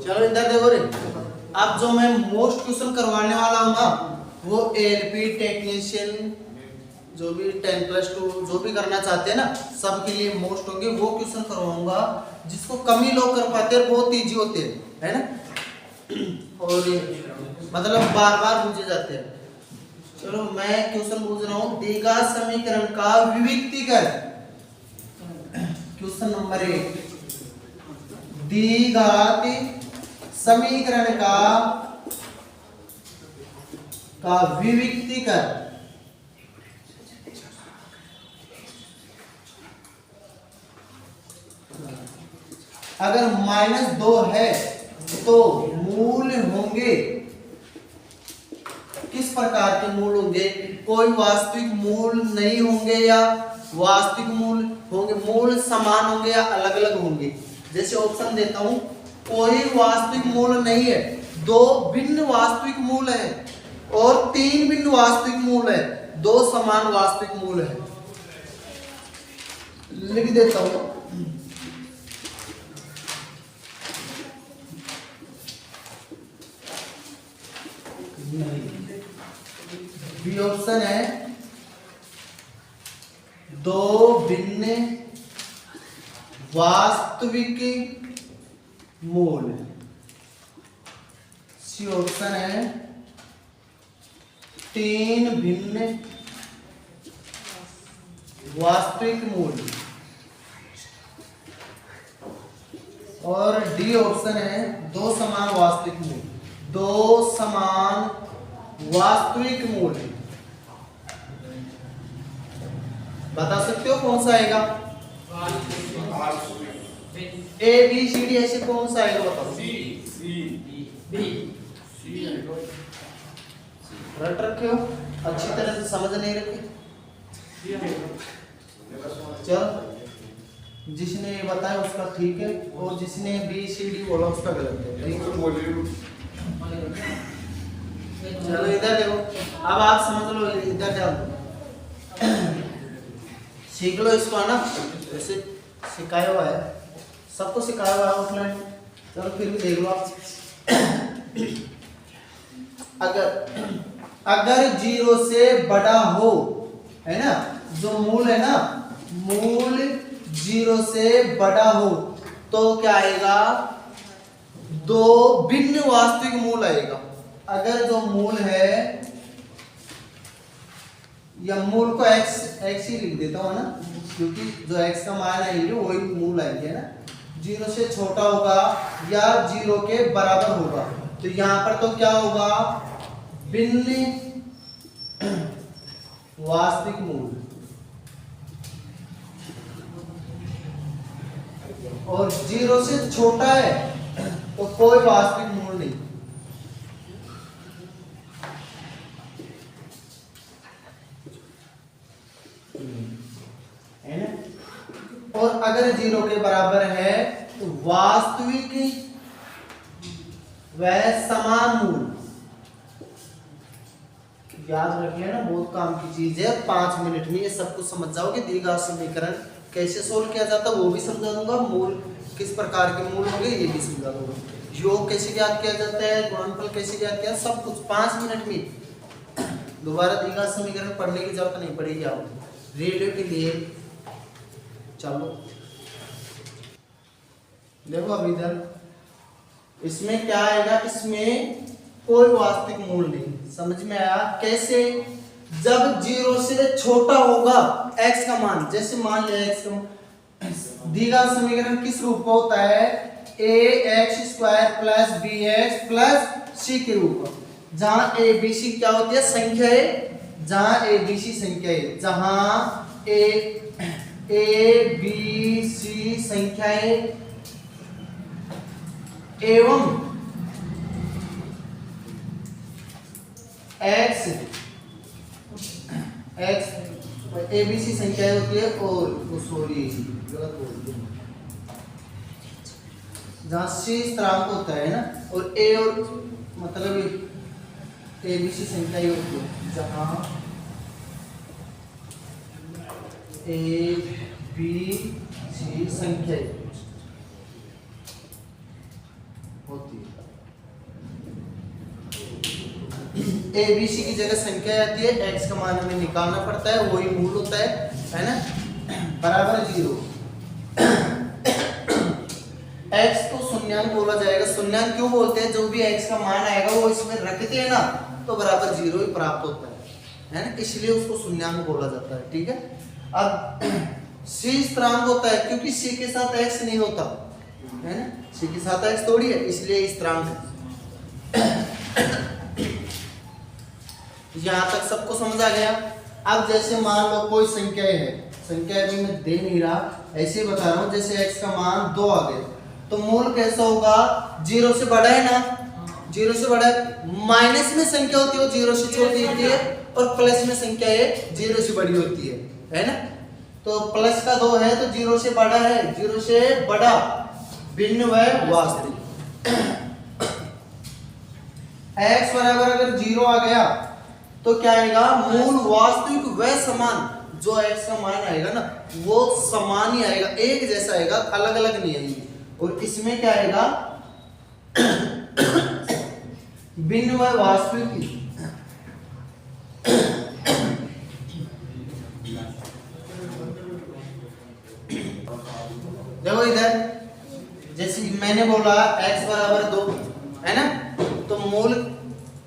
चलो इधर देखो रे, अब जो मैं मोस्ट क्वेश्चन करवाने वाला हूँ ना, वो एलपी टेक्नीशियन जो भी 10+2 जो भी करना चाहते हैं ना, सबके लिए मोस्ट होंगे। वो क्वेश्चन करवाऊंगा जिसको कम ही लोग कर पाते हैं, बहुत इजी होते हैं, है ना, और मतलब बार बार पूछे जाते हैं। चलो मैं क्वेश्चन पूछ रहा हूँ, द्विघात समीकरण का विविक्तीकरण। क्वेश्चन नंबर 1, द्विघात समीकरण का विविक्तीकरण। अगर -2 है तो मूल होंगे, किस प्रकार के मूल होंगे? कोई वास्तविक मूल नहीं होंगे या वास्तविक मूल होंगे? मूल समान होंगे या अलग अलग होंगे? जैसे ऑप्शन देता हूं, कोई वास्तविक मूल नहीं है, 2 भिन्न वास्तविक मूल है और 3 भिन्न वास्तविक मूल है, 2 समान वास्तविक मूल है। लिख देता हूं, बी ऑप्शन है 2 भिन्न वास्तविक मूल। सी ऑप्शन है 3 भिन्न वास्तविक मूल। और डी ऑप्शन है 2 समान वास्तविक मूल। 2 समान वास्तविक मूल। बता सकते हो कौन सा आएगा? ए बी सी डी ऐसे कौन सा आएगा बताओ? रट रखे हो, अच्छी तरह से समझ नहीं रखे। चलो जिसने ये बताया उसका ठीक है, और जिसने बी सी डी बोला उसका गलत है, ठीक है? चलो इधर देखो, अब आप समझ लो, इधर जाओ, सीख लो इसको, है ना, वैसे सिखाया हुआ है, सबको सिखाया हुआ है ऑफलाइन। चलो फिर भी देख लो आप। अगर 0 से बड़ा हो, है ना, जो मूल है ना, मूल 0 से बड़ा हो तो क्या आएगा? 2 भिन्न वास्तविक मूल आएगा। अगर जो मूल है, या मूल को x ही लिख देता हूं ना, क्योंकि जो x का मान आएंगे वही मूल आएंगे ना। 0 से छोटा होगा या 0 के बराबर होगा, तो यहां पर तो क्या होगा? भिन्न वास्तविक मूल। और 0 से छोटा है तो कोई वास्तविक मूल नहीं। है ना? और अगर 0 के बराबर है तो वास्तविक व समान मूल। याद रख लेना, बहुत काम की चीज है। 5 मिनट में ये सब कुछ समझ जाओगे। द्विघात समीकरण कैसे सोल्व किया जाता है वो भी समझा दूंगा, मूल किस प्रकार के मूल होंगे ये भी समझा दूंगा, योग कैसे ज्ञात किया जाता है, गुणनफल कैसे ज्ञात किया, सब कुछ 5 मिनट में। दोबारा द्विघात समीकरण पढ़ने की जरूरत नहीं पड़ेगी आपको रेडियो के लिए। चलो देखो अब इधर इसमें क्या आएगा? इसमें कोई वास्तविक मूल नहीं। समझ में आया कैसे? जब 0 से छोटा होगा x का मान, जैसे मान लिया x का द्विघात समीकरण किस रूप का होता है? ax² + bx + c के रूप में, जहां a b c क्या होती है? संख्या है। जहां a b c संख्या है, जहां a b c संख्या है एवं x ABC संख्या होती है, और सॉरी गलत बोल दिया, जहाँ C स्थिरांक होता है ना, और A और मतलब ABC संख्या ही होती है, जहाँ ABC संख्या होती है। ए बी सी की जगह संख्या आती है, एक्स का मान हमें निकालना पड़ता है, वही मूल होता है ना, बराबर 0। एक्स को शून्यांक बोला जाएगा। शून्यांक क्यों बोलते हैं? जो भी एक्स का मान आएगा वो इसमें रखते हैं ना, तो बराबर 0 ही प्राप्त होता है ना, इसलिए उसको शून्यांक बोला जाता है। ठीक है। अब सी स्थिरांक होता है, क्योंकि सी के साथ एक्स नहीं होता है ना, सी के साथ एक्स थोड़ी है, इसलिए स्थिरांक है। यहां तक सबको समझ आ गया। अब जैसे मान लो कोई संख्या है, संख्या अभी मैं दे नहीं रहा, ऐसे ही बता रहा हूं, जैसे x का मान 2 आ गया, तो मूल कैसा होगा? 0 से बड़ा है ना, 0 से बड़ा है। माइनस में संख्या होती है वो 0 से छोटी होती है, और प्लस में संख्या है 0 से बड़ी होती है ना। तो प्लस का 2 है तो 0 से बड़ा है, 0 से बड़ा, भिन्न व वास्तविक। x बराबर अगर 0 आ गया तो क्या आएगा? मूल वास्तविक व समान, जो x का मान आएगा ना वो समान ही आएगा, एक जैसा आएगा, अलग अलग नहीं आएगी। और इसमें क्या आएगा? भिन्न व वास्तविक। देखो इधर, जैसे मैंने बोला x बराबर 2 है ना, तो मूल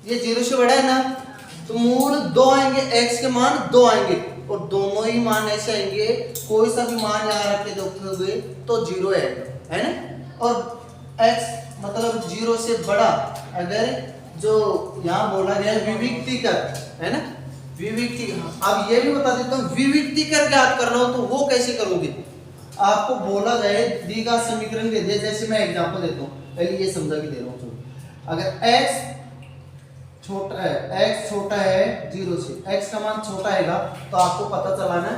ये 0 से बड़ा है ना, तो मूल 2 आएंगे, x के मान 2 आएंगे, और दोनों ही मान ऐसे आएंगे, कोई सा भी मान यहाँ रख के देखोगे तो 0 आएगा, है ना। और x मतलब 0 से बड़ा, अगर जो यहाँ बोला गया विविक्ति कर, है ना, विविक्ति। अब ये भी बता देता हूँ, विविक्ति कर ज्ञात करना हो तो वो कैसे करोगे? आपको बोला जाए दी का समीकरण दे दे, जैसे मैं एग्जांपल देता हूँ, पहले ये समझा के दे रहा हूँ। अगर x छोटा है, x छोटा है 0 से, x का मान छोटा आएगा, तो आपको पता चलाना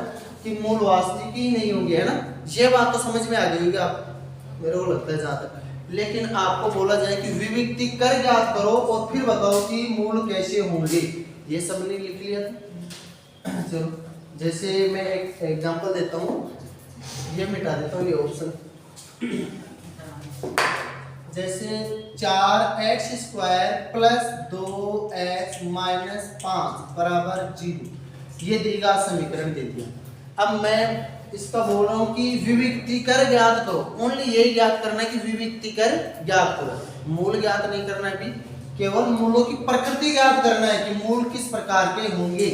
कि मूल वास्तविक ही नहीं होंगे, है ना। ये बात तो समझ में आ गई होगी आप, मेरे को लगता है जहां तक। लेकिन आपको बोला जाए कि विविक्ति कर ज्ञात करो और फिर बताओ कि मूल कैसे होंगे, ये सबने लिख लिया था। चलो जैसे मैं एक एग्जांपल देता हूँ, ये मिटा देता हूँ ये ऑप्शन। जैसे 4x² प्लस 2x माइनस 5 बराबर 0, ये दीर्घा समीकरण दे दिया। अब मैं इसका बोल रहा हूँ कि विविक्ति कर ज्ञात करो, ओनली यही ज्ञात करना है कि विविक्ति कर ज्ञात करो, मूल ज्ञात नहीं करना है, भी केवल मूलों की प्रकृति ज्ञात करना है कि मूल किस प्रकार के होंगे,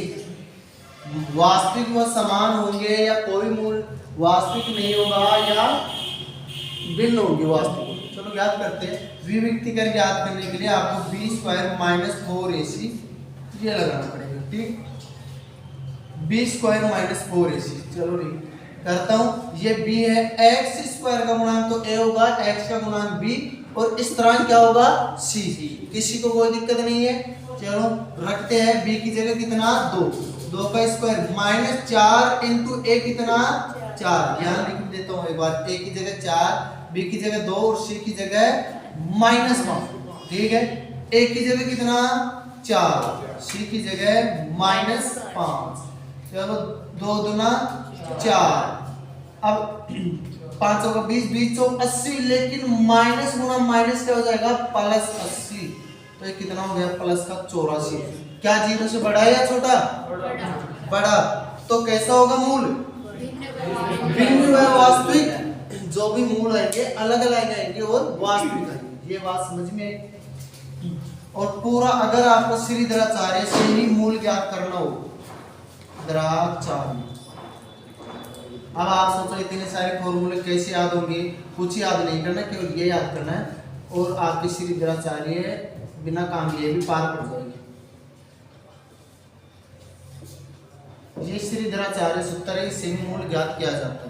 वास्तविक व समान होंगे या कोई मूल वास्तविक नहीं होगा या भिन्न होंगे वास्तविक। चलो ज्ञात करते हैं। विविक्ति कर ज्ञात करने के लिए आपको b² माइनस 4ac ये लगाना पड़ेगा, ठीक। b² माइनस 4ac, चलो ठीक करता हूँ। ये b है, x² का गुणांक तो a होगा, x का गुणांक b, और स्थिरांक क्या होगा? c। किसी को कोई दिक्कत नहीं है, चलो रखते हैं। b की जगह कितना? 2 का स्क्वायर माइनस 4 इंटू a कितना? 4। यहाँ लिख देता हूँ एक बार, a की जगह 4, b की जगह 2 और c की जगह -5, ठीक है। a की जगह कितना? 4, c की जगह -5। चलो 2 दूना 4, अब 5 होगा 20, 20 चौक 80, लेकिन माइनस गुना माइनस क्या हो जाएगा? प्लस 80, तो ये कितना हो गया? प्लस का 84। क्या 0 से बड़ा है या छोटा? बड़ा। तो कैसा होगा मूल? भिन्न व वास्तविक। जो भी मूल आएंगे अलग अलग आएंगे और वास्तविक आएंगे, ये बात समझ में आई। और पूरा अगर आपको श्रीधराचार्य से ही मूल ज्ञात करना हो, द्राचार्य, अब आप सोचो इतने सारे फॉर्मूले कैसे याद होंगे? कुछ याद नहीं करना, केवल ये याद करना है और आपकी श्रीधराचार्य बिना काम लिए भी पार पड़ जाएगी। ये श्रीधराचार्य सूत्र है, इससे ही मूल ज्ञात किया जाता है।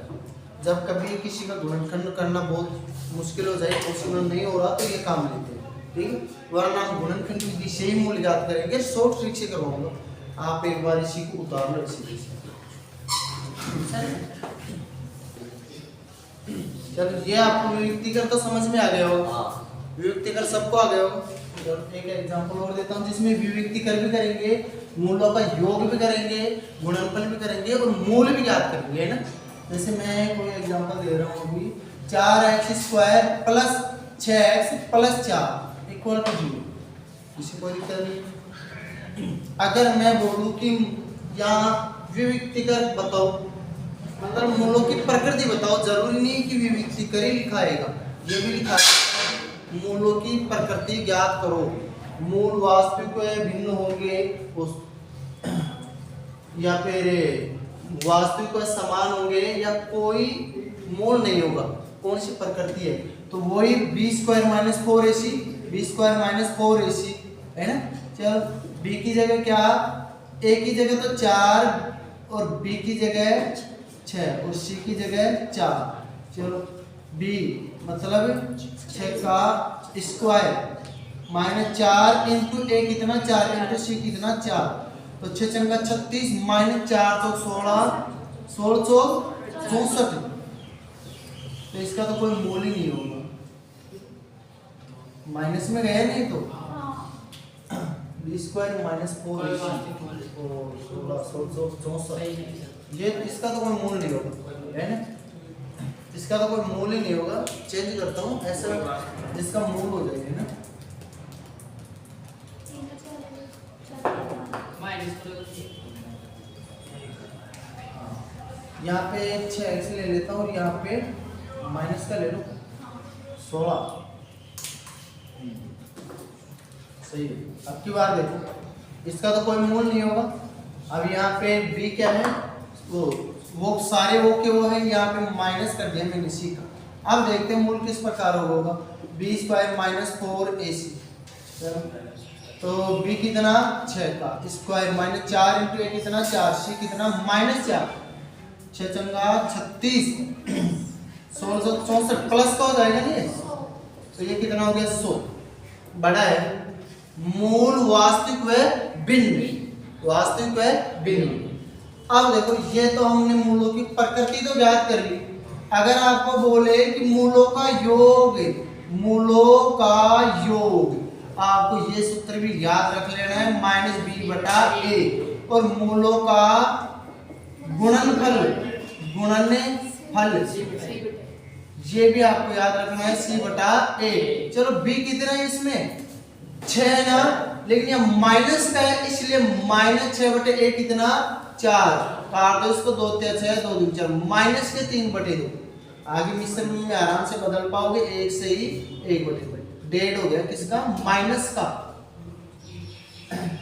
जब कभी किसी का गुणनखंड करना बहुत मुश्किल हो जाए, पॉसिबल नहीं हो रहा, तो ये काम लेते हैं, ठीक है। वरना हम गुणनखंड विधि से ही मूल ज्ञात करेंगे, शॉर्ट ट्रिक से करवाऊंगा, आप एक बार इसी को उतार लो इसी से। चलो ये आपको विविक्तिकर तो समझ में आ गया होगा, विविक्तिकर सबको आ गया होगा। एक एग्जांपल और देता हूँ जिसमें विविक्तिकर भी करेंगे, मूलों का योग भी करेंगे, गुणनफल भी करेंगे और मूल भी ज्ञात करेंगे, है ना। जैसे मैं कोई एग्जांपल दे रहा हूँ अभी, 4x² plus 6x plus 4 equal to 0। किसी कोई दिक्कत नहीं। अगर मैं बोलूं कि यहाँ विविक्ति कर बताओ, मतलब मूलों की प्रकृति बताओ, जरूरी नहीं कि विविक्ति कर ही लिखाएगा, ये भी लिखा है। मूलों की प्रकृति ज्ञात करो। मूल वास्तविक व भिन्न होंगे उस या फिर वास्तविक व समान होंगे या कोई मूल नहीं होगा, कौन सी प्रकृति है? तो वही b² - 4ac, b² - 4ac है ना। चल b की जगह क्या, a की जगह तो 4 और b की जगह 6 और c की जगह 4। चलो b मतलब 6 का स्क्वायर माइनस 4 इंटू a कितना 4 इंटू c कितना 4, तो 6 चंगा 36 माइनस 4 तो 16 64। तो इसका तो कोई मूल ही नहीं होगा, माइनस में गया नहीं तो b² - 4 ये इसका तो कोई मूल नहीं होगा, है ना। इसका तो कोई मूल ही नहीं होगा। चेंज करता हूँ ऐसा जिसका मूल हो जाएगा ना। यहाँ पे 6x ले लेता हूँ और यहाँ पे माइनस का ले लो 16। सही है। अब की बार देखो, इसका तो कोई मूल नहीं होगा। अब यहाँ पे b क्या है, वो सारे वो के वो है, यहाँ पे माइनस कर दिया मैंने c का। अब देखते हैं मूल किस प्रकार होगा। b² - 4ac, तो b कितना 6 का स्क्वायर माइनस 4 इंटू a कितना 4, c कितना -4, 6 चंगा 36 1664 प्लस का हो जाएगा नहीं, तो ये कितना हो गया 100। बड़ा है। मूल वास्तविक व भिन्न, वास्तविक व भिन्न। अब देखो ये तो हमने मूलों की प्रकृति तो ज्ञात कर ली। अगर आपको बोले कि मूलों का योग, मूलों का योग, आपको ये सूत्र भी याद रख लेना है -b/a, और मूलों का गुणनफल, ये भी आपको याद रखना है c/a। चलो b कितना है इसमें 6 है ना, लेकिन ये माइनस का है इसलिए -6/a कितना 4, काट दो इसको, 2 × 6 2 × 4 माइनस के 3/2। आगे मिश्रण में आराम से बदल पाओगे, 1 से ही 1/2 डेढ़ हो गया किसका, माइनस का।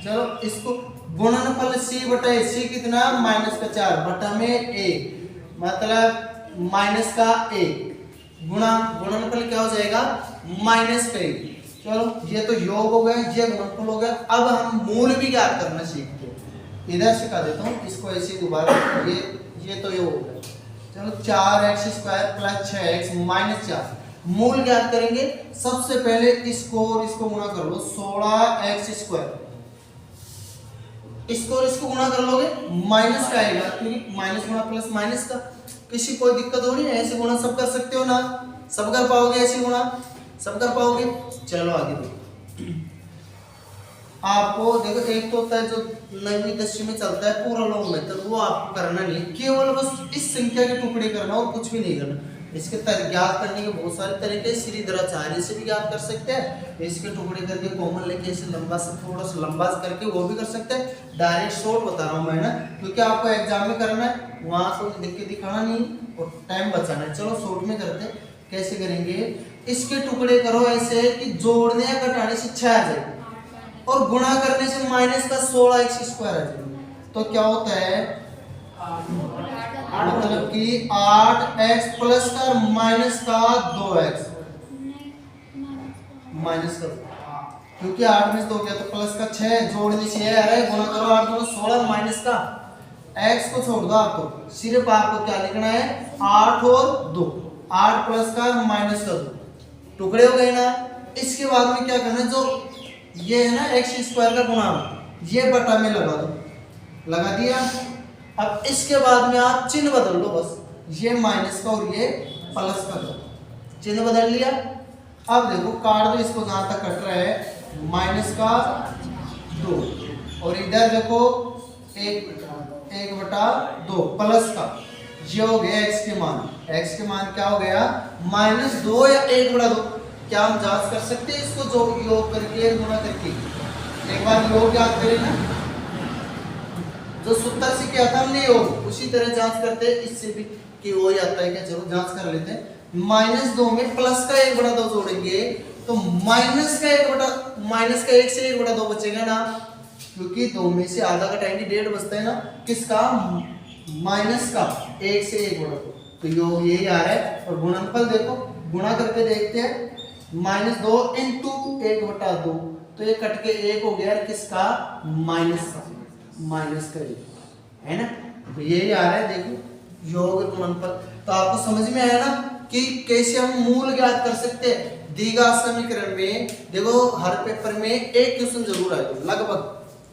चलो इसको गुणनफल c/a कितना -4 बटा में a, मतलब माइनस का a गुणनफल क्या हो जाएगा -1। चलो ये तो योग हो गया, ये गुणनफल हो गया। अब हम मूल भी ज्ञात करना सीखते हैं। इधर सिखा देता हूँ इसको ऐसे दोबारा, ये तो ये हो गया। चलो 4x² + 6x - 4 मूल ज्ञात करेंगे। सबसे पहले इसको और इसको गुणा कर लो, 16x², इसको और इसको गुणा कर लोगे माइनस का आएगा, क्योंकि माइनस गुणा प्लस माइनस का। किसी कोई दिक्कत हो रही है, ऐसे गुणा सब कर सकते हो ना, सब कर पाओगे, ऐसे गुणा सब कर पाओगे। चलो आगे देखो, आपको देखो एक तो होता है जो 9वीं 10वीं में चलता है पूरा लॉन्ग मेथड, वो आपको करना नहीं, केवल बस इस संख्या के टुकड़े करना और कुछ भी नहीं करना। इसके ज्ञात करने के बहुत सारे तरीके, श्रीधराचार्य से भी ज्ञात कर सकते हैं, इसके टुकड़े करके कॉमन लेके इसे लंबा से थोड़ा सा लंबा करके वो भी कर सकते हैं। डायरेक्ट शॉर्ट बता रहा हूँ मैं ना, क्योंकि आपको एग्जाम में करना है, वहां तो लिख के दिखाना नहीं और टाइम बचाना है। चलो शॉर्ट में करते हैं। कैसे करेंगे, इसके टुकड़े करो ऐसे कि जोड़ने या घटाने से 6 आ जाए और गुणा करने से -16x² आ जाए। तो क्या होता है, मतलब कि 8x प्लस का माइनस का 2x माइनस का, क्योंकि 8 में से 2 गया तो प्लस का 6 जोड़ने से आ रहा है, गुणा करो 8 2 16 माइनस का x को छोड़ दो, आपको सिर्फ आपको क्या लिखना है 8 और 2, 8 प्लस का माइनस का 2 टुकड़े हो गए ना। इसके बाद में क्या करना है, जो ये है ना x² का गुणा, ये बटा में लगा दो, लगा दिया। अब इसके बाद में आप चिन्ह बदल दो, बस ये माइनस का और ये प्लस का दो, चिन्ह बदल लिया। अब देखो काट दो इसको, जहां तक कट रहा है माइनस का 2 और इधर देखो 1/2 प्लस का, ये हो गया x के मान। x के मान क्या हो गया -2 या 1/2, क्या हम जांच कर सकते हैं इसको, जो योग करके गुणा करके? एक बार योग याद करें ना, जो सूत्र से किया था हमने योग, उसी तरह जांच करते हैं इससे भी कि वो आता है क्या। चलो जांच कर लेते हैं। -2 में प्लस का 1/2 जोड़ेंगे तो माइनस का 1 से 1/2 बचेगा ना, क्योंकि 2 में से आधा घटाएंगे 1.5 बचता है ना, किसका? माइनस का 1 से 1/2। तो योग यही आ रहा है। और गुणनफल देखो, गुणा करके देखते हैं। -2 इंटू 1/2, तो ये कट के 1 हो गया किसका? माइनस का 1 है ना। तो यही आ रहा है देखो योग गुणनफल। तो आपको समझ में आया ना कि कैसे हम मूल ज्ञात कर सकते हैं द्विघात समीकरण में। देखो हर पेपर में एक क्वेश्चन जरूर आएगा, लगभग,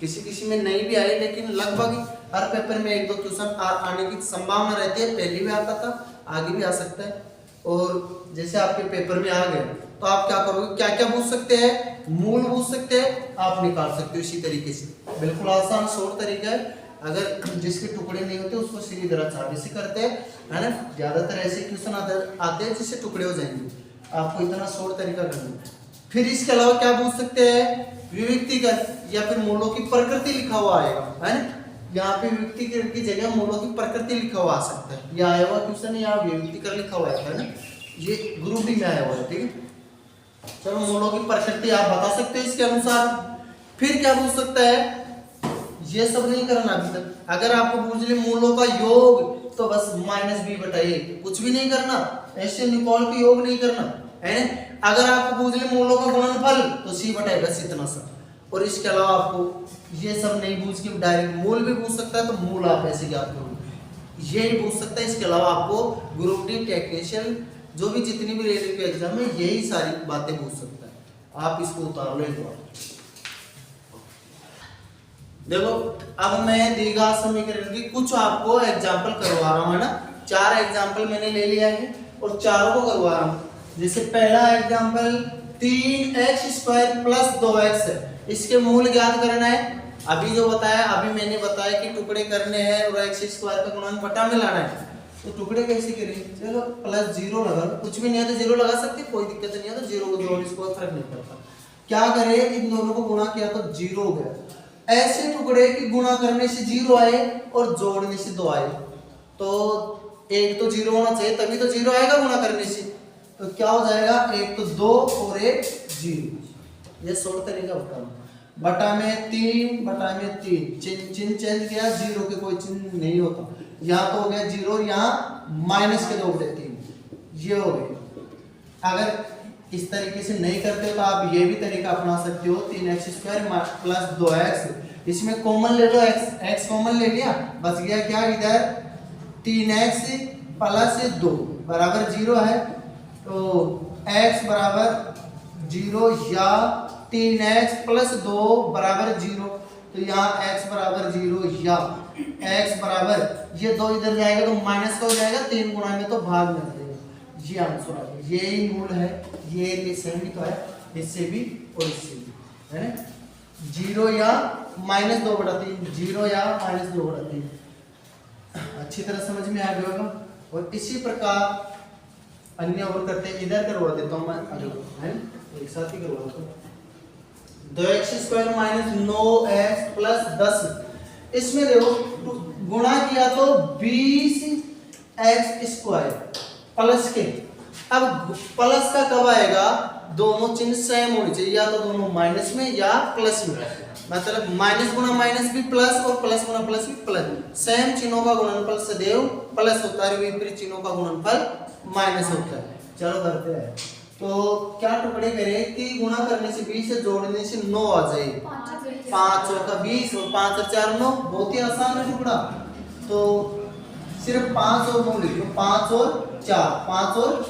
किसी में नहीं भी आए लेकिन लगभग हर पेपर में 1-2 क्वेश्चन आने की संभावना रहती है। पहले भी आता था, आगे भी आ सकता है। और जैसे आपके पेपर में आ गए तो आप क्या करोगे, क्या क्या पूछ सकते हैं? मूल पूछ सकते हैं, आप निकाल सकते हो इसी तरीके से। बिल्कुल आसान शॉर्ट तरीका है। अगर जिसके टुकड़े नहीं होते उसको सीधी तरह चाबी से करते हैं, है ना। ज्यादातर ऐसे क्वेश्चन आते हैं जिससे टुकड़े हो जाएंगे। आपको इतना शॉर्ट तरीका करना है। फिर इसके अलावा क्या पूछ सकते हैं? विविक्तिकर या फिर मूलों की प्रकृति लिखा हुआ आएगा, है ना। यहाँ पे विविक्तिकर की जगह मूलों की प्रकृति लिखा हुआ आ सकता है। यह आया हुआ क्वेश्चन या विविक्तिकर लिखा हुआ है ना, ये ग्रुप डी में आया हुआ है, ठीक है। चलो मूलों की प्रकृति आप बता सकते हो इसके अनुसार। फिर क्या पूछ सकता है? ये सब नहीं करना अभी तक। अगर आपको पूछ ले मूलों का योग तो बस -b/a, कुछ भी नहीं करना, ऐसे निकाल के योग नहीं करना, है। अगर आपको पूछ ले मूलों का गुणनफल तो c/a, बस इतना सा। और इसके अलावा आपको ये सब नहीं पूछ के डायरेक्ट मूल भी पूछ सकता है, तो मूल आप ऐसे ज्ञात करोगे, यही पूछ सकता है। इसके अलावा आपको ग्रुप डी टेक्नीशियन जो भी जितनी भी रेलवे के एग्जाम में यही सारी बातें पूछ सकता है। आप इसको उतार लो एक बार। देखो अब मैं द्विघात समीकरण की कुछ आपको एग्जांपल करवा रहा हूं, है ना। 4 एग्जांपल मैंने ले लिया है और चारों को करवा रहा हूं। जैसे पहला एग्जांपल 3x² + 2x है। इसके मूल ज्ञात करना है। अभी जो बताया, अभी मैंने बताया कि टुकड़े करने हैं और x² का गुणांक बटा में लाना है। तो टुकड़े कैसे करेंगे? चलो +0 लगा, कुछ भी नहीं है तो 0 लगा सकते, कोई दिक्कत नहीं है। तो 0 को जोड़, इसको फर्क नहीं पड़ता। क्या करें, इन दोनों को गुणा किया तो 0 हो गया। ऐसे टुकड़े की गुणा करने से 0 आए और जोड़ने से 2 आए, तो एक तो 0 होना चाहिए, तभी तो 0 आएगा गुणा करने से। तो क्या हो जाएगा, एक तो 2 और एक 0। ये शॉर्ट तरीका बताऊं। बटा में 3 चिन्ह चेंज किया, 0 के कोई चिन्ह नहीं होता। यहाँ तो हो गया 0, यहाँ माइनस के 2 बटे 3, ये हो गए। अगर इस तरीके से नहीं करते तो आप ये भी तरीका अपना सकते हो। 3x² + 2x, इसमें कॉमन ले लो, x कॉमन ले लिया, बच गया क्या इधर 3x + 2 बराबर 0 है। तो x बराबर 0 या 3x + 2 बराबर 0, तो यहाँ x बराबर 0 या x बराबर, ये 2 इधर जाएगा तो माइनस का हो जाएगा, 3 गुणा में तो भाग में जाएगा। ये आंसर आ गया, यही मूल है। ये सेम ही तो है, इससे भी और इससे भी, है ना। 0 या -2/3, 0 या -2/3, अच्छी तरह समझ में आ गया होगा। और इसी प्रकार अन्य और करते हैं। इधर करवा देता हूं मैं, है एक साथ ही करवा देता हूं। 2x² - 9x + 10, इसमें देखो गुणा किया तो 20x² प्लस के। अब प्लस का कब आएगा, दोनों चिन्ह सेम होने चाहिए, या तो दोनों माइनस में या प्लस में। मतलब माइनस गुणा माइनस भी प्लस और प्लस गुणा प्लस भी प्लस। सेम चिन्हों का गुणनफल सदैव प्लस होता है, विपरीत चिन्हों का गुणनफल माइनस होता है। चलो करते हैं। तो क्या टुकड़े करें कि गुणा करने से 20 से जोड़ने से 9 आ जाए। 5 और का 20 और 5 और 4 9, बहुत ही आसान है टुकड़ा। तो सिर्फ 5 और 9 लिख लो, 5 और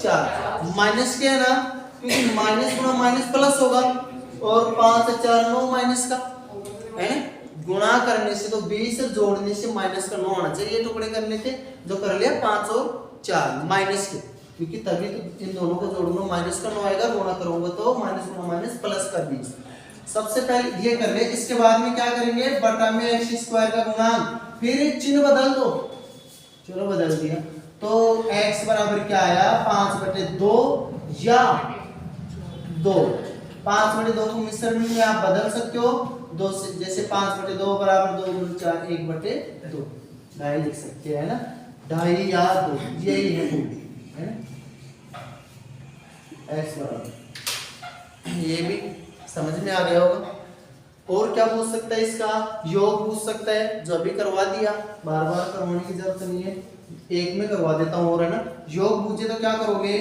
4 माइनस के है ना, क्योंकि माइनस गुणा माइनस प्लस होगा, और 5 और 4 9 माइनस का है। गुणा करने से तो 20 से जोड़ने से माइनस का 9 आना चाहिए। ये टुकड़े करने थे जो कर लिया 5 और 4 माइनस के, क्योंकि तभी तो इन दोनों को जोड़ूंगा माइनस का 9 आएगा, गुणा करूंगा तो माइनस गुणा माइनस प्लस का 20। सबसे पहले ये कर ले, इसके बाद में क्या करेंगे, बटा में x² का गुणांक, फिर चिन्ह बदल दो। चलो बदल दिया, तो x बराबर क्या आया 5/2 या 2। 5/2 को मिश्रण में आप बदल सकते हो, 2 से, जैसे 5/2 बराबर 2 × 4 1/2, ढाई लिख सकते हैं ना, ढाई या 2, यही है ना x बराबर। ये भी समझ में आ गया होगा। और क्या पूछ सकता है, इसका योग पूछ सकता है, जो अभी करवा दिया, बार बार करवाने की जरूरत नहीं है, एक में करवा देता हूँ। और है ना, योग पूछे तो क्या करोगे,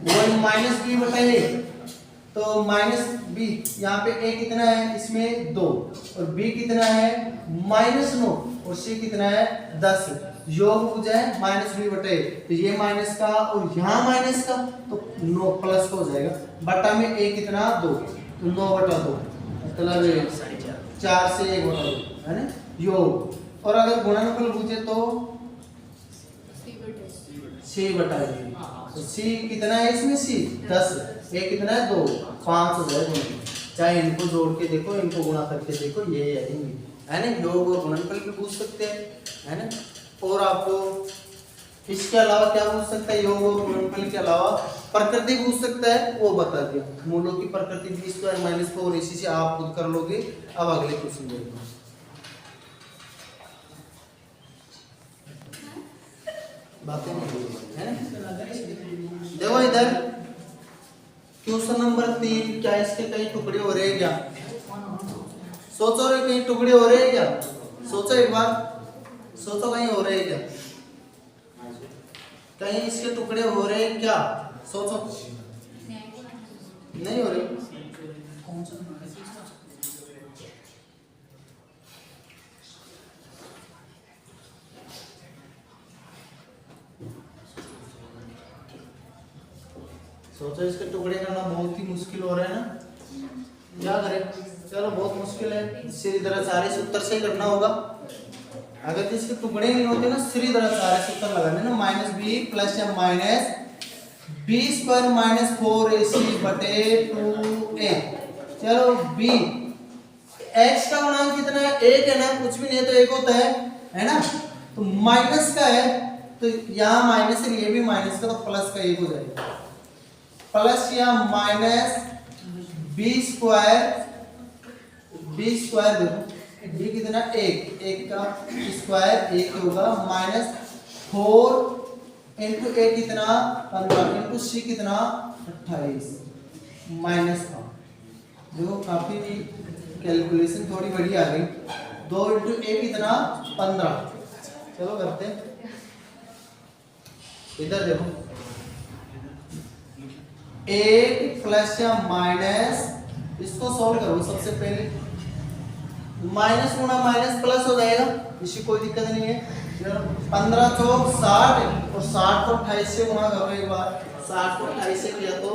1 - b/a, तो -b, यहाँ पे a कितना है, इसमें 2, और b कितना है -9, और c कितना है 10। योग पूछा है -b/a, तो ये माइनस का और यहाँ माइनस का, तो 9 प्लस का हो जाएगा, बटा में a कितना 2, तो 9/2, मतलब 4 से 1/2 है ना योग। और अगर गुणनफल पूछे तो c/a, तो c कितना है इसमें, c 10, a कितना है 2, 5 हो जाएगा। चाहे इनको जोड़ के देखो, इनको गुणा करके देखो, ये आएंगे, है ना। योग और गुणनफल भी पूछ सकते हैं, है ना। और आपको इसके अलावा क्या पूछ सकता है, योग और गुणनफल के अलावा प्रकृति पूछ सकता है, वो बता दिया, मूलों की प्रकृति b² - 4, इसी से आप खुद कर लोगे। अब अगले क्वेश्चन देखो, बातें नहीं है ना। देखो इधर क्वेश्चन नंबर 3, क्या इसके कई टुकड़े हो रहे हैं क्या, सोचो रे, कहीं टुकड़े हो रहे हैं क्या, सोचो एक बार, सोचो कहीं हो रहे हैं क्या, कहीं इसके टुकड़े हो रहे हैं क्या, सोचो। नहीं हो रहे, सोचो, इसके टुकड़े करना बहुत ही मुश्किल हो रहा है ना, क्या करें, चलो बहुत मुश्किल है, सीधी तरह सारे सूत्र से ही करना होगा। अगर इसके टुकड़े नहीं होते ना, सीधी तरह सारे सूत्र लगाने ना, -b + या -b² - 4ac/2a। चलो b, x का गुणांक कितना है, 1 है ना, कुछ भी नहीं है तो 1 होता है ना, तो माइनस का है, तो यहाँ माइनस है, ये भी माइनस का, तो प्लस का 1 हो जाएगा, प्लस या -b² देखो, b कितना 1 का स्क्वायर 1 होगा, -4 × a कितना 15 × c कितना 28, माइनस का। देखो काफी कैलकुलेशन थोड़ी बड़ी आ गई, 2 × a कितना 15। चलो करते हैं, इधर देखो, 1 प्लस या माइनस, इसको सॉल्व करो सबसे पहले, माइनस गुणा माइनस प्लस हो जाएगा, इसी कोई दिक्कत नहीं है। 15 चौक 60, और 60 को 28 से गुणा करो एक बार, 60 को 28 से किया तो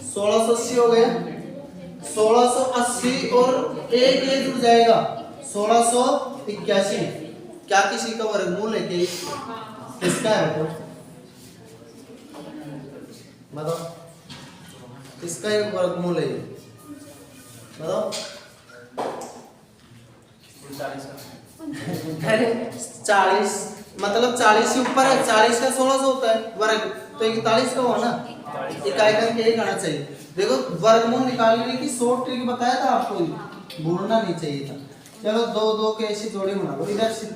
1680 हो गया, 1680 और एक ये जुड़ जाएगा 1681। क्या किसी का वर्गमूल है कि किसका है, तो बताओ, किसका एक वर्गमूल है, बताओ। 40, मतलब 40 से ऊपर है, 40 का 1600 होता है वर्ग, तो 41 का हुआ ना, इकाई करके एक आना चाहिए। देखो वर्गमूल निकालने की शॉर्ट ट्रिक बताया था आपको, भूलना नहीं चाहिए था। चलो 2 2 के ऐसी जोड़ी बना लो इधर से,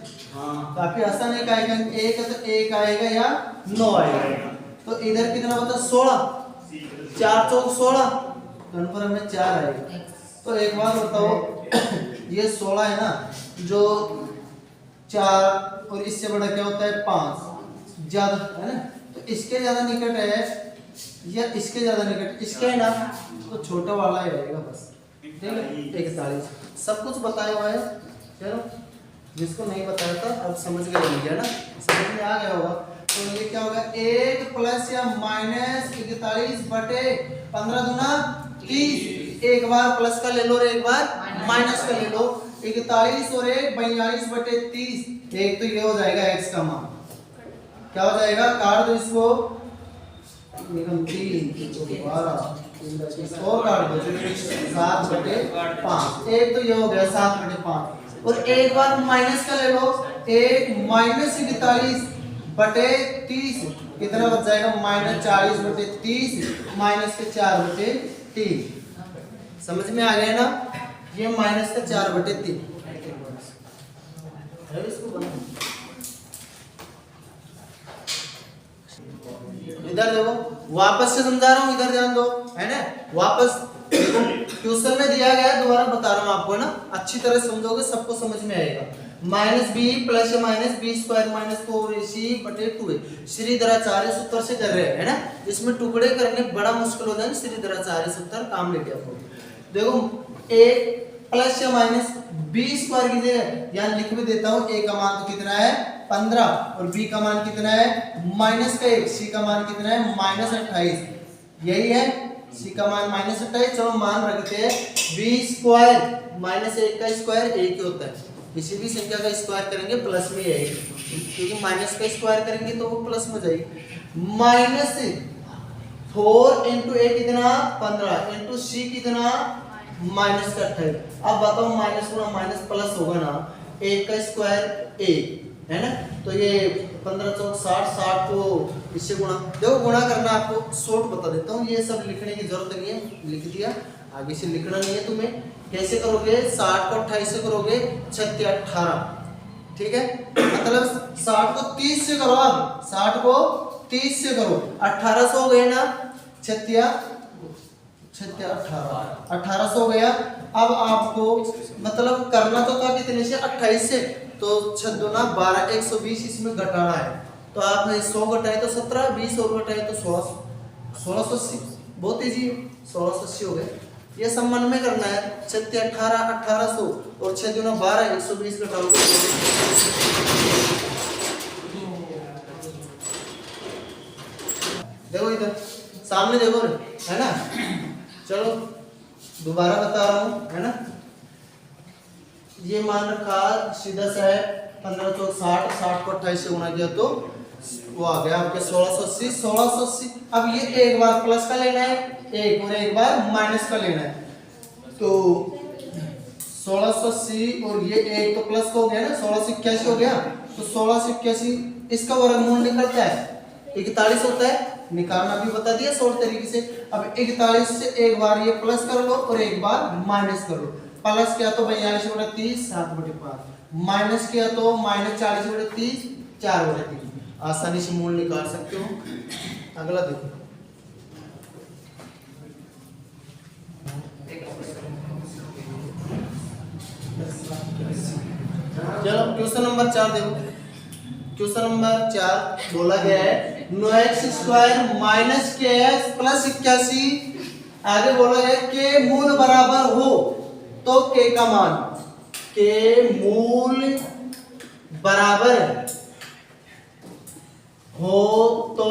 काफी आसान है, इकाई करके एक है तो 1 आएगा या 9 आएगा, तो इधर कितना बता 16, 4 चौक 16, कन्फर्म में 4 आएगा। तो एक बार बताओ, ये 16 है ना, जो 4 और इससे बड़ा क्या होता है 5, ज्यादा है ना, तो इसके ज्यादा निकट है या इसके ज्यादा निकट, इसके है ना, तो छोटा वाला ही रहेगा बस, ठीक है। 41 सब कुछ बताया हुआ है। चलो जिसको नहीं बताया था अब समझ गए होंगे ना, समझ में आ गया होगा। तो ये क्या होगा, 1 प्लस या माइनस 41/15 दूना 30, एक बार प्लस का ले लो और एक बार माइनस का ले लो, 41 और 1 42/30, एक तो ये हो जाएगा x का मान, क्या हो जाएगा, काट दो इसको, 3 और काट दो 7/5, एक तो ये हो गया 7/5, और एक बार माइनस का ले लो, 1 - 41/30, कितना बच जाएगा -40/30 -4/3। समझ में आ गया ना, ये -4/3 इधर देखो, वापस से समझा रहा हूँ, इधर ध्यान दो, है ना। वापस ट्यूशन में दिया गया, दोबारा बता रहा हूँ आपको ना, अच्छी तरह समझोगे सबको समझ में आएगा। -b प्लस या minus b square minus 4ac/2a Shridharacharya सूत्र से कर रहे हैं, है ना। इसमें टुकड़े करने बड़ा मुश्किल होता है, श्रीधराचार्य सूत्र काम लेके आपको। देखो a प्लस या माइनस b स्क्वायर की जगह यहाँ लिख भी देता हूँ, a का मान तो कितना है 15 और b का मान कितना है -1, c का मान कितना है -28, यही है। c का मान -28, चलो मान रखते हैं b स्क्वायर -1 का स्क्वायर 1 ही होता है, किसी भी संख्या का स्क्वायर करेंगे प्लस में आएगी, क्योंकि माइनस का स्क्वायर करेंगे तो वो प्लस में जाएगी। -4 × a कितना 15 × c कितना -28। अब बताओ माइनस गुना माइनस प्लस होगा ना, 1 का स्क्वायर 1 है ना, तो ये 15 चौक 60, 60 को इससे गुणा, देखो गुणा करना आपको शॉर्ट बता देता हूँ, ये सब लिखने की जरूरत नहीं है, लिख दिया, आगे से लिखना नहीं है तुम्हें। कैसे करोगे, 60 को 28 से करोगे 36 18, ठीक है, मतलब 60 को 30 से करो, आप 60 को 30 से करो, 1800 हो गए ना, 36 1800 हो गया। अब आपको मतलब करना तो था कितने से 28 से, तो 6 दूना 12 120 इसमें घटाना है, तो आपने 100 घटाए तो 17, 20 और घटाए तो 1680, बहुत इजी है, 1680 हो गए। ये सब मन में करना है, 36 18 1800 और 6 दूना 12 120 घटाओगे, देखो इधर सामने देखो है ना। चलो दोबारा बता रहा हूँ, है ना। ये मान रखा सीधा सा है 15 चौक 60, 60 को 28 से गुना किया तो वो आ गया आपके 1680। अब ये एक बार प्लस का लेना है एक, और एक बार माइनस का लेना है, तो 1680 और ये एक तो प्लस का हो गया ना, 1681 हो गया, तो 1681 इसका वर्गमूल निकलता है 41 होता है, निकालना भी बता दिया शॉर्ट तरीके से। अब 41 से एक बार ये प्लस कर लो और एक बार माइनस कर लो, प्लस किया तो 42/30 7/5, माइनस किया तो -40/30 4/3, आसानी से मूल निकाल सकते हो। अगला देखो, चलो क्वेश्चन नंबर 4 देखो। क्वेश्चन नंबर 4 बोला गया है 9x² - kx + 81, आगे बोला गया के मूल बराबर हो तो k का मान, के मूल बराबर हो तो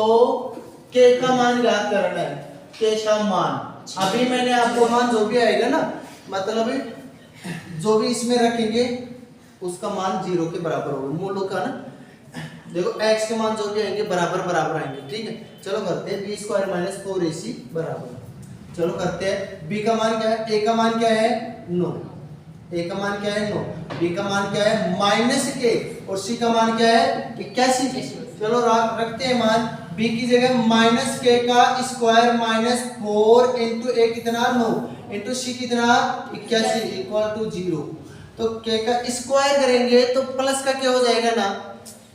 k का मान ज्ञात करना है, k का मान। अभी मैंने आपको मान जो भी आएगा ना, मतलब जो भी इसमें रखेंगे उसका मान 0 के बराबर होगा, मूलों का ना। देखो x के मान जो भी आएंगे बराबर बराबर आएंगे, ठीक है। चलो करते हैं b² - 4ac बराबर, चलो करते हैं। b का मान क्या है, a का मान क्या है 9, a का मान क्या है 9, b का मान क्या है -k और c का मान क्या है 81। चलो रखते हैं मान, b की जगह -k का स्क्वायर -4 × a कितना 9 × c कितना 81 = 0, तो k का स्क्वायर करेंगे तो प्लस का क्या हो जाएगा ना,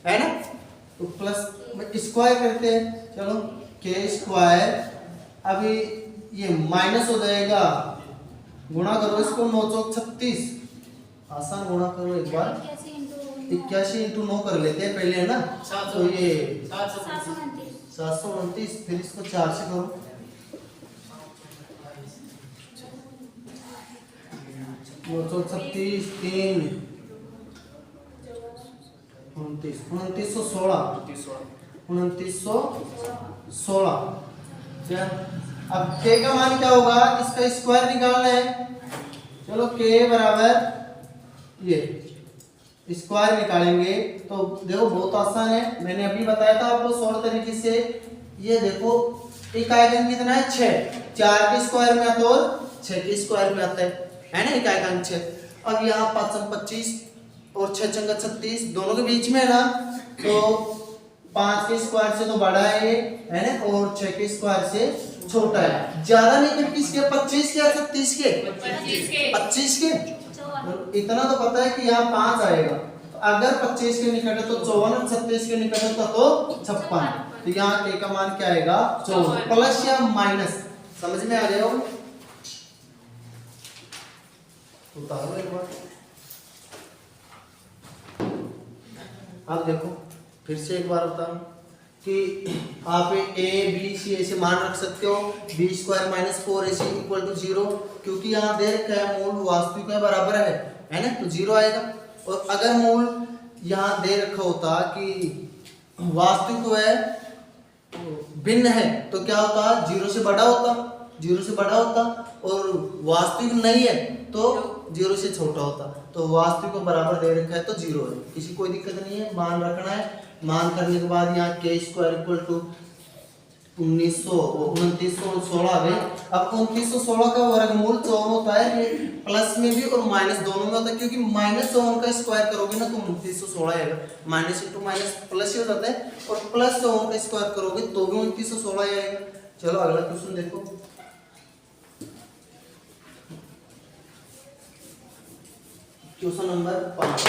है ना, तो प्लस स्क्वायर करते हैं। चलो k², अभी ये माइनस हो जाएगा, गुणा करो इसको 9 चौक 36, आसान गुणा करो एक बार, 81 × 9 कर लेते हैं पहले, है ना, तो ये 729, फिर इसको 4 से करो, 9 चौक 36 3 2916 अब k का मान क्या होगा, इसका स्क्वायर निकालना है। चलो k बराबर ये स्क्वायर निकालेंगे तो देखो बहुत आसान है, मैंने अभी बताया था आपको शॉर्ट तरीके से। ये देखो इकाई कितना है 6, 4 के स्क्वायर में आता है और 6 के स्क्वायर में आता है ना, इकाई 6। अब यहाँ 5 25 और 6 36 दोनों के बीच में है ना, तो 5 के स्क्वायर से तो बड़ा है ये, है ना, और 6 के स्क्वायर से छोटा है। ज्यादा नहीं फिर किसके, 25 के या 36 के, 25 के। इतना तो पता है कि यहाँ 5 आएगा, तो अगर 25 के निकट है तो 54 और 36 के निकट है तो 56। तो यहाँ के का मान क्या आएगा 54, प्लस या माइनस, समझ में आ गया हो? उतारो एक बार, आप देखो फिर से एक बार बताओ कि आप ए बी सी ऐसे मान रख सकते हो, B square minus 4ac equal to 0, क्योंकि यहाँ दे रखा है मूल वास्तविक के बराबर है ना, तो 0 आएगा। और अगर मूल यहाँ दे रखा होता कि वास्तविक है भिन्न है तो क्या होता, 0 से बड़ा होता, 0 से बड़ा होता, और वास्तविक नहीं है तो 0 से छोटा होता। तो वास्तविक को बराबर दे रखा है तो 0 है, किसी कोई दिक्कत नहीं है, मान रखना है। मान करने के बाद यहाँ के स्क्वायर इक्वल टू 2916 आ गए। अब 2916 का वर्गमूल 54 होता है, ये प्लस में भी और माइनस दोनों में होता है, क्योंकि -54 का स्क्वायर करोगे ना तो 2916 आएगा, माइनस इंटू माइनस प्लस ही हो जाता है, और प्लस 54 का स्क्वायर करोगे तो भी 2916 आएगा। चलो अगला क्वेश्चन देखो। Question number 5।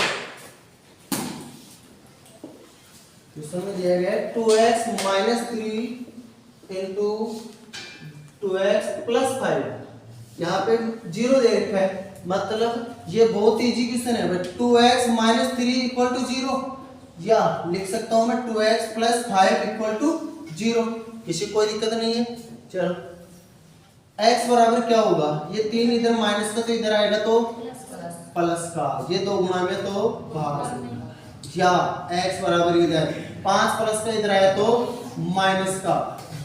क्वेश्चन में दिया गया है 2x minus 3 into 2x plus 5। यहाँ पे 0 दे रखा है, मतलब ये बहुत इजी क्वेश्चन है भाई। 2x माइनस 3 इक्वल टू 0, या लिख सकता हूँ मैं 2x प्लस 5 इक्वल टू 0, किसी कोई दिक्कत नहीं है। चलो x बराबर क्या होगा, ये 3 इधर माइनस का तो इधर आएगा तो प्लस का, ये 2 गुणा में तो भाग, या x बराबर इधर 5 प्लस का इधर आया तो माइनस का,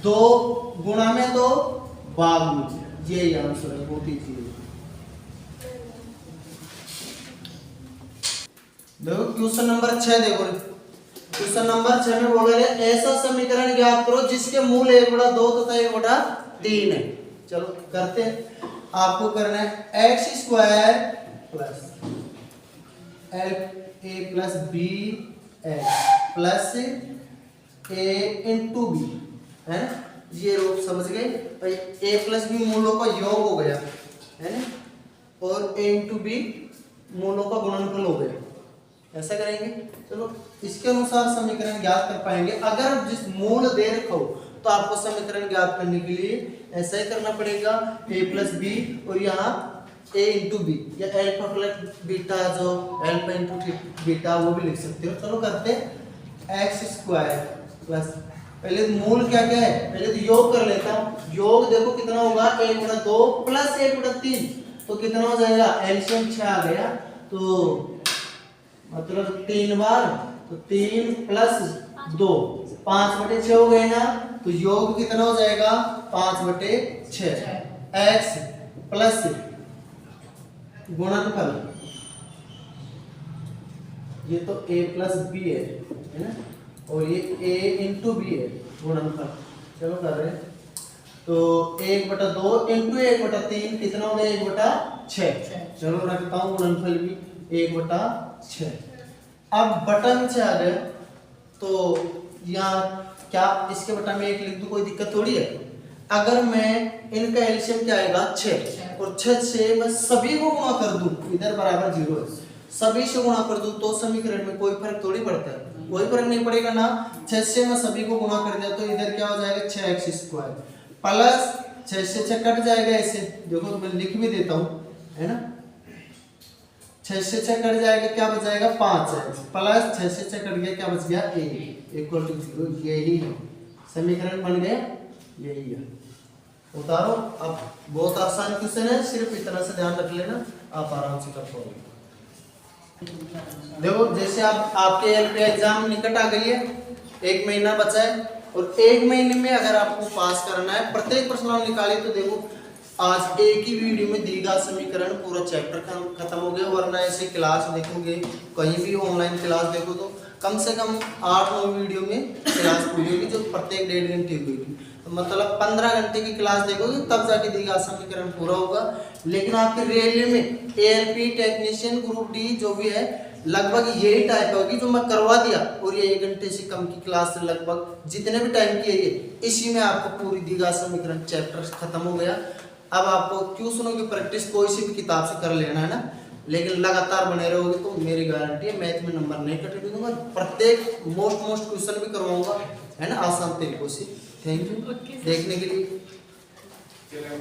2 गुणा में तो भाग में, ये आंसर है, बहुत इजी है। देखो क्वेश्चन नंबर 6 देखो, क्वेश्चन नंबर 6 में बोल रहे हैं ऐसा समीकरण ज्ञात करो जिसके मूल 1/2 तथा 1/3 है। चलो करते हैं, आपको करना है x square plus a plus B plus a into B, है ना, ये रूप समझ गए भाई। a प्लस बी मूलों का योग हो गया, है ना, और a इंटू बी मूलों का गुणनफल हो गया, ऐसा करेंगे। चलो इसके अनुसार समीकरण ज्ञात कर पाएंगे। अगर जिस मूल दे रखा हो तो आपको समीकरण ज्ञात करने के लिए ऐसा ही करना पड़ेगा, a प्लस बी और यहाँ a इंटू बी, या अल्फा प्लस बीटा, जो अल्फा इंटू बीटा वो भी लिख सकते हो। चलो करते हैं एक्स स्क्वायर प्लस, पहले मूल क्या क्या है, पहले तो योग कर लेता हूँ। योग देखो कितना होगा, 1/2 प्लस 1/3, तो कितना हो जाएगा, एलसीएम 6 आ गया, तो मतलब 3 बार, तो 3 प्लस 2 5/6 हो गए ना, तो योग कितना हो जाएगा 5/6। x प्लस गुणनफल, ये तो a प्लस बी है ना, और ये a इंटू बी है गुणनफल। चलो कर रहे हैं, तो 1/2 इंटू 1/3 कितना हो गया 1/6। चलो रखता हूँ गुणनफल भी 1/6। अब बटा में से आ गए, तो यहाँ क्या इसके बटा में 1 लिख दूं, कोई दिक्कत थोड़ी है। अगर मैं इनका एलसीएम क्या आएगा 6, और 6 से मैं सभी को गुणा कर दूं, इधर बराबर 0 है, सभी से गुणा कर दूं तो समीकरण में कोई फर्क थोड़ी पड़ता है, कोई फर्क नहीं पड़ेगा ना। 6 से मैं सभी को गुणा कर दिया तो इधर क्या हो जाएगा 6x स्क्वायर प्लस 6 से 6 कट जाएगा, ऐसे देखो मैं लिख भी देता हूँ, है ना, 6 से 6 कट जाएगा, क्या बच जाएगा 5x प्लस 6 से 6 कट गया, क्या बच गया a इक्वल टू 0। यही है समीकरण बन गया, यही है। उतारो, अब बहुत आसान क्वेश्चन है, सिर्फ इतना से ध्यान रख लेना, आप आराम से कर पाओगे। देखो जैसे आप आपके एलपी एग्जाम निकट आ गई है, 1 महीना बचा है, और 1 महीने में अगर आपको पास करना है, प्रत्येक प्रश्न हम निकाले, तो देखो आज एक ही वीडियो में द्विघात समीकरण पूरा चैप्टर खत्म हो गया। वरना ऐसे क्लास देखोगे, कहीं भी ऑनलाइन क्लास देखो तो कम से कम 8-9 वीडियो में क्लास पूरी होगी, जो प्रत्येक 1.5 घंटे की होगी, तो मतलब 15 घंटे की क्लास देखोगे तब जाके द्विघात समीकरण पूरा होगा। लेकिन आपके रेलवे में एएलपी टेक्नीशियन ग्रुप डी जो भी है लगभग यही टाइप होगी जो मैं करवा दिया, और ये 1 घंटे से कम की क्लास लगभग जितने भी टाइम की है ये, इसी में आपको पूरी द्विघात समीकरण चैप्टर खत्म हो गया। अब आपको ट्यूशनों की प्रैक्टिस कोई सी भी किताब से कर लेना है ना, लेकिन लगातार बने रहोगे तो मेरी गारंटी है मैथ में नंबर नहीं कटने दूंगा, प्रत्येक मोस्ट क्वेश्चन भी करवाऊंगा, है ना, आसान तरीकों से। थैंक यू देखने के लिए।